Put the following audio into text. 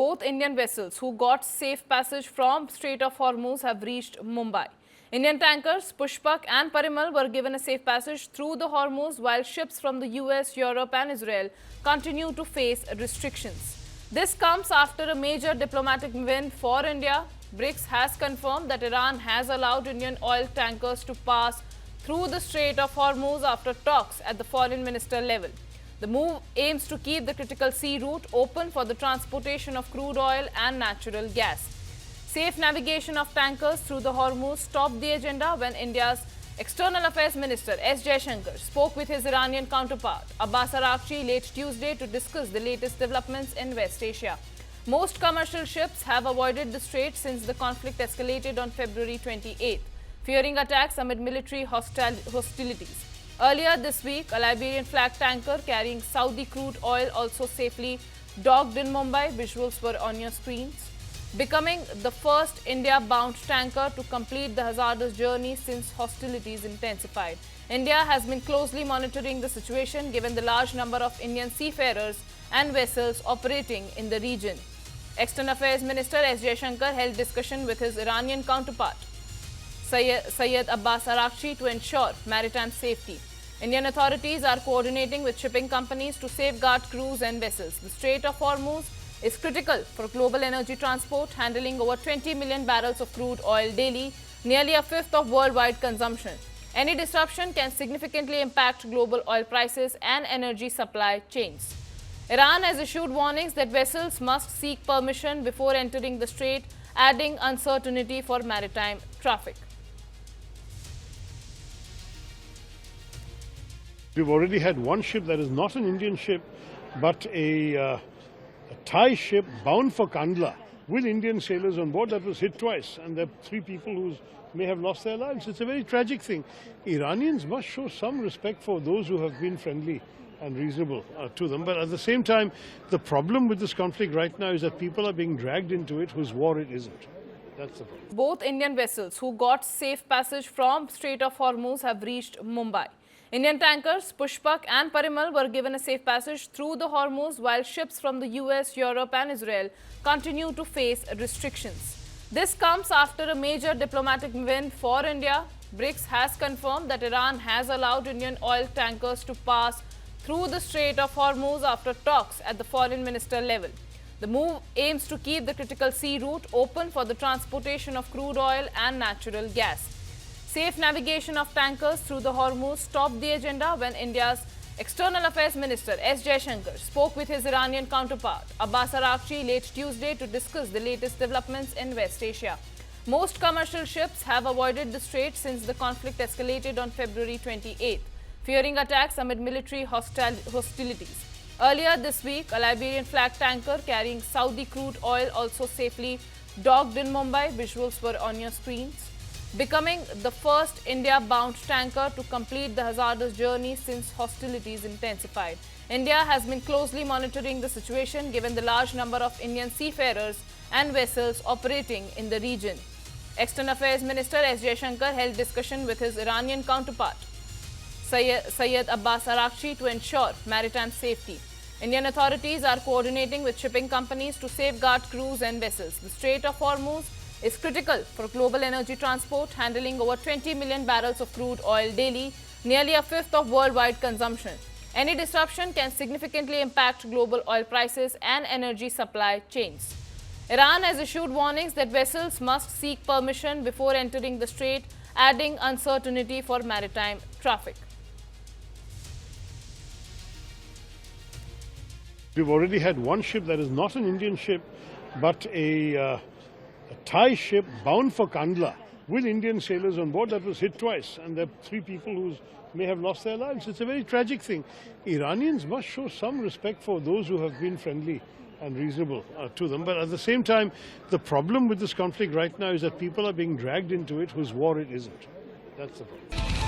Both Indian vessels who got safe passage from Strait of Hormuz have reached Mumbai. Indian tankers Pushpak and Parimal were given a safe passage through the Hormuz, while ships from the US, Europe and Israel continue to face restrictions. This comes after a major diplomatic win for India. BRICS has confirmed that Iran has allowed Indian oil tankers to pass through the Strait of Hormuz after talks at the foreign minister level. The move aims to keep the critical sea route open for the transportation of crude oil and natural gas. Safe navigation of tankers through the Hormuz topped the agenda when India's External Affairs Minister S. Jaishankar spoke with his Iranian counterpart Abbas Araghchi late Tuesday to discuss the latest developments in West Asia. Most commercial ships have avoided the strait since the conflict escalated on February 28, fearing attacks amid military hostilities. Earlier this week, a Liberian flag tanker carrying Saudi crude oil also safely docked in Mumbai. Visuals were on your screens. Becoming the first India-bound tanker to complete the hazardous journey since hostilities intensified. India has been closely monitoring the situation given the large number of Indian seafarers and vessels operating in the region. External Affairs Minister S. Jaishankar held discussion with his Iranian counterpart Syed Abbas Araghchi to ensure maritime safety. Indian authorities are coordinating with shipping companies to safeguard crews and vessels. The Strait of Hormuz is critical for global energy transport, handling over 20 million barrels of crude oil daily, nearly a fifth of worldwide consumption. Any disruption can significantly impact global oil prices and energy supply chains. Iran has issued warnings that vessels must seek permission before entering the strait, adding uncertainty for maritime traffic. We've already had one ship that is not an Indian ship, but a Thai ship bound for Kandla with Indian sailors on board that was hit twice, and there are 3 people who may have lost their lives. It's a very tragic thing. Iranians must show some respect for those who have been friendly and reasonable to them. But at the same time, the problem with this conflict right now is that people are being dragged into it whose war it isn't. That's the problem. Both Indian vessels who got safe passage from Strait of Hormuz have reached Mumbai. Indian tankers Pushpak and Parimal were given a safe passage through the Hormuz, while ships from the US, Europe and Israel continue to face restrictions. This comes after a major diplomatic win for India. BRICS has confirmed that Iran has allowed Indian oil tankers to pass through the Strait of Hormuz after talks at the foreign minister level. The move aims to keep the critical sea route open for the transportation of crude oil and natural gas. Safe navigation of tankers through the Hormuz topped the agenda when India's External Affairs Minister S. Jaishankar spoke with his Iranian counterpart Abbas Araghchi late Tuesday to discuss the latest developments in West Asia. Most commercial ships have avoided the strait since the conflict escalated on February 28, fearing attacks amid military hostilities. Earlier this week, a Liberian flag tanker carrying Saudi crude oil also safely docked in Mumbai. Visuals were on your screens. Becoming the first India-bound tanker to complete the hazardous journey since hostilities intensified. India has been closely monitoring the situation given the large number of Indian seafarers and vessels operating in the region. External Affairs Minister S. Jaishankar held discussion with his Iranian counterpart Syed Abbas Araghchi to ensure maritime safety. Indian authorities are coordinating with shipping companies to safeguard crews and vessels. The Strait of Hormuz is critical for global energy transport, handling over 20 million barrels of crude oil daily, nearly a fifth of worldwide consumption. Any disruption can significantly impact global oil prices and energy supply chains. Iran has issued warnings that vessels must seek permission before entering the strait, adding uncertainty for maritime traffic. We've already had one ship that is not an Indian ship, but a Thai ship bound for Kandla with Indian sailors on board that was hit twice, and there are 3 people who may have lost their lives. It's a very tragic thing. Iranians must show some respect for those who have been friendly and reasonable to them. But at the same time, the problem with this conflict right now is that people are being dragged into it whose war it isn't. That's the problem.